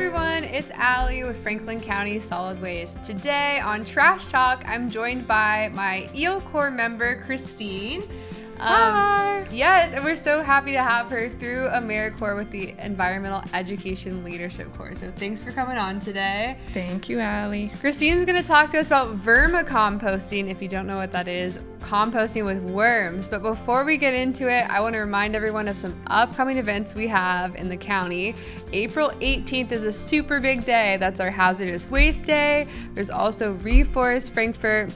everyone, it's Allie with Franklin County Solid Waste. Today on Trash Talk, I'm joined by my AmeriCorps member, Christine. Hi! Yes, and we're so happy to have her through AmeriCorps with the Environmental Education Leadership Course. So thanks for coming on today. Thank you, Allie. Christine's going to talk to us about vermicomposting. If you don't know what that is, composting with worms. But before we get into it, I want to remind everyone of some upcoming events we have in the county. April 18th is a super big day. That's our Hazardous Waste Day. There's also Reforest Frankfurt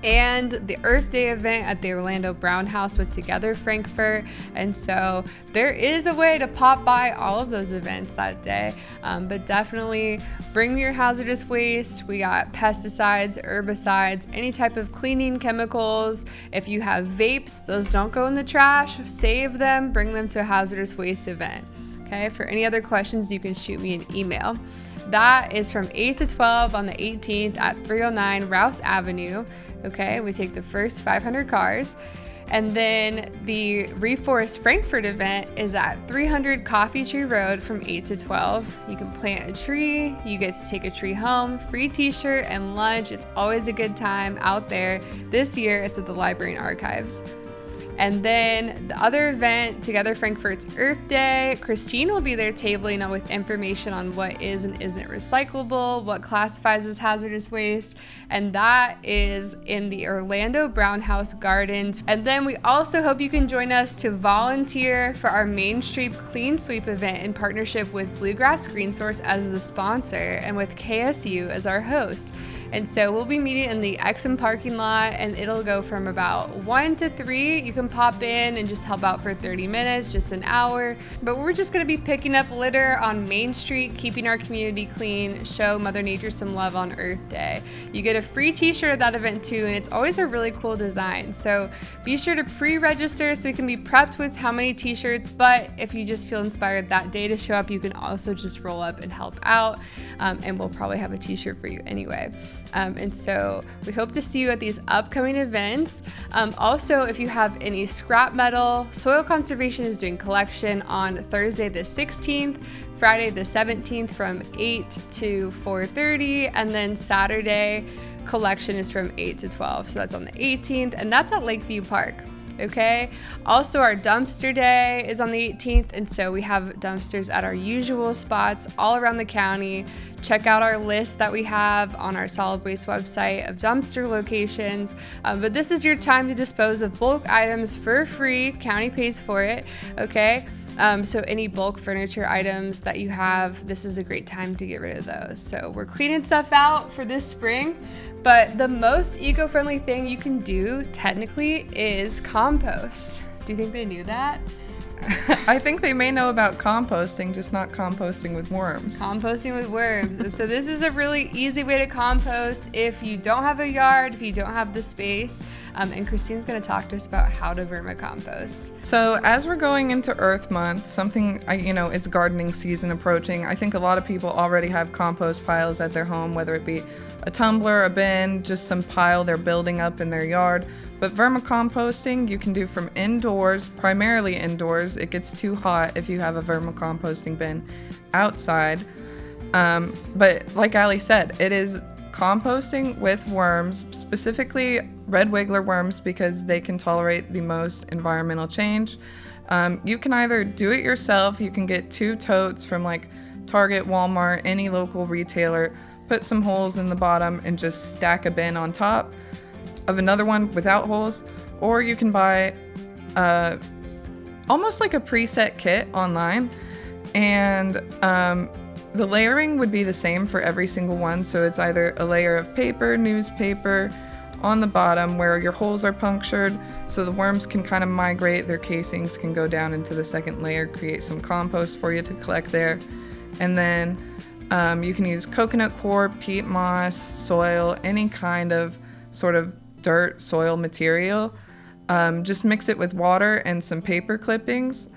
and the Earth Day event at the Orlando Brown House with Together Frankfurt. And so there is a way to pop by all of those events that day, but definitely bring your hazardous waste. We got pesticides, herbicides, any type of cleaning chemicals. If you have vapes, those don't go in the trash. Save them, bring them to a hazardous waste event. Okay, for any other questions, you can shoot me an email. That is from 8 to 12 on the 18th at 309 Rouse Avenue. Okay, we take the first 500 cars. And then the Reforest Frankfurt event is at 300 Coffee Tree Road from 8 to 12. You can plant a tree, you get to take a tree home, free t-shirt and lunch. It's always a good time out there. This year it's at the Library and Archives. And then the other event, Together Frankfurt's Earth Day, Christine will be there tabling with information on what is and isn't recyclable, what classifies as hazardous waste, and that is in the Orlando Brown House Gardens. And then we also hope you can join us to volunteer for our Main Street Clean Sweep event in partnership with Bluegrass Green Source as the sponsor and with KSU as our host. And so we'll be meeting in the Exum parking lot, and it'll go from about 1 to 3. You can pop in and just help out for 30 minutes, just an hour. But we're just going to be picking up litter on Main Street, keeping our community clean, show Mother Nature some love on Earth Day. You get a free t-shirt at that event too, and it's always a really cool design. So be sure to pre-register so we can be prepped with how many t-shirts. But if you just feel inspired that day to show up, you can also just roll up and help out. And we'll probably have a t-shirt for you anyway. And so we hope to see you at these upcoming events. Also, if you have any scrap metal, Soil Conservation is doing collection on Thursday the 16th, Friday the 17th from 8 to 4:30, and then Saturday collection is from 8 to 12. So that's on the 18th, and that's at Lakeview Park. Okay. Also, our dumpster day is on the 18th, and so we have dumpsters at our usual spots all around the county. Check out our list that we have on our solid waste website of dumpster locations. But this is your time to dispose of bulk items for free. County pays for it. Okay. So any bulk furniture items that you have, this is a great time to get rid of those. So we're cleaning stuff out for this spring, but the most eco-friendly thing you can do technically is compost. Do you think they knew that? I think they may know about composting, just not composting with worms. Composting with worms. So this is a really easy way to compost if you don't have a yard, if you don't have the space. And Christine's going to talk to us about how to vermicompost. So as we're going into Earth Month, it's gardening season approaching. I think a lot of people already have compost piles at their home, whether it be a tumbler, a bin, just some pile they're building up in their yard. But vermicomposting you can do from indoors, primarily indoors. It gets too hot if you have a vermicomposting bin outside. But like Allie said, it is composting with worms, specifically red wiggler worms, because they can tolerate the most environmental change. You can either do it yourself, you can get 2 totes from like Target, Walmart, any local retailer, put some holes in the bottom and just stack a bin on top of another one without holes, or you can buy almost like a preset kit online, and the layering would be the same for every single one. So it's either a layer of paper, newspaper on the bottom where your holes are punctured so the worms can kind of migrate, their casings can go down into the second layer, create some compost for you to collect there. And then you can use coconut coir, peat moss, soil, any kind of sort of dirt, soil material. Just mix it with water and some paper clippings,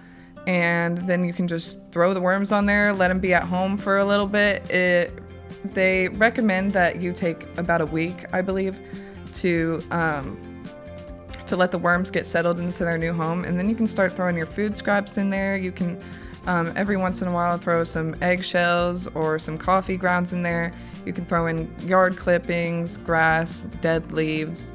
and then you can just throw the worms on there, let them be at home for a little bit. They recommend that you take about a week, I believe, to let the worms get settled into their new home, and then you can start throwing your food scraps in there. You can Every once in a while, throw some eggshells or some coffee grounds in there. You can throw in yard clippings, grass, dead leaves.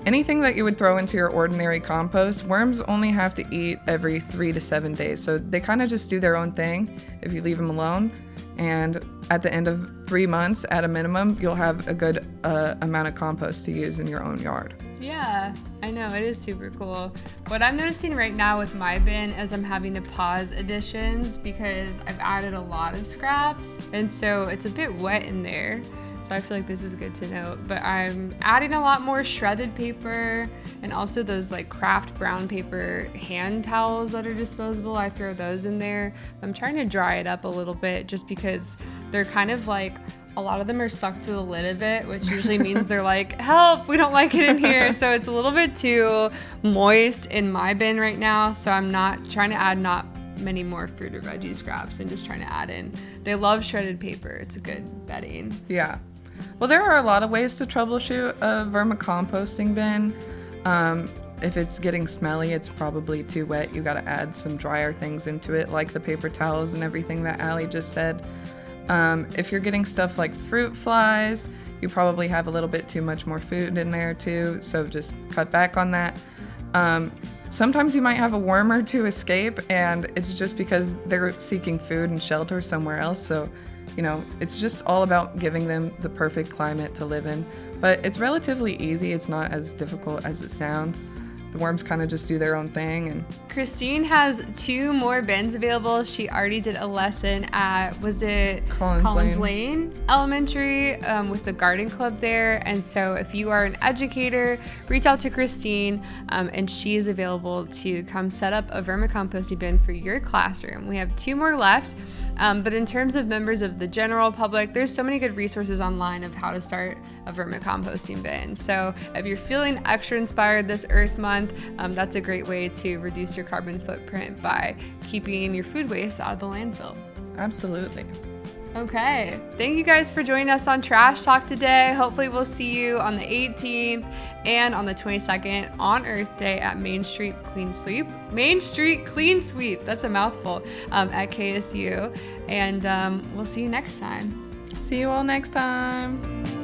Anything that you would throw into your ordinary compost, worms only have to eat every 3 to 7 days. So they kind of just do their own thing if you leave them alone. And at the end of 3 months, at a minimum, you'll have a good amount of compost to use in your own yard. Yeah, I know, it is super cool. What I'm noticing right now with my bin is I'm having to pause additions because I've added a lot of scraps, and so it's a bit wet in there. So I feel like this is good to note. But I'm adding a lot more shredded paper and also those like craft brown paper hand towels that are disposable. I throw those in there. I'm trying to dry it up a little bit just because they're kind of like, a lot of them are stuck to the lid of it, which usually means they're like, help, we don't like it in here. So it's a little bit too moist in my bin right now. So I'm not trying to add not many more fruit or veggie scraps and just trying to add in. They love shredded paper. It's a good bedding. Yeah. Well, there are a lot of ways to troubleshoot a vermicomposting bin. If it's getting smelly, it's probably too wet. You got to add some drier things into it, like the paper towels and everything that Allie just said. If you're getting stuff like fruit flies, you probably have a little bit too much more food in there too, so just cut back on that. Sometimes you might have a worm or two escape, and it's just because they're seeking food and shelter somewhere else. So, you know, it's just all about giving them the perfect climate to live in. But it's relatively easy. It's not as difficult as it sounds. The worms kind of just do their own thing. And Christine has 2 more bins available. She already did a lesson at, was it Collins Lane Elementary with the garden club there. And so if you are an educator, reach out to Christine and she is available to come set up a vermicomposting bin for your classroom. We have 2 more left. But in terms of members of the general public, there's so many good resources online of how to start a vermicomposting bin. So if you're feeling extra inspired this Earth Month, that's a great way to reduce your carbon footprint by keeping your food waste out of the landfill. absolutely. Okay, thank you guys for joining us on Trash Talk today. Hopefully we'll see you on the 18th and on the 22nd on Earth Day at Main Street Clean Sweep. That's a mouthful, at KSU. And we'll see you next time. See you all next time.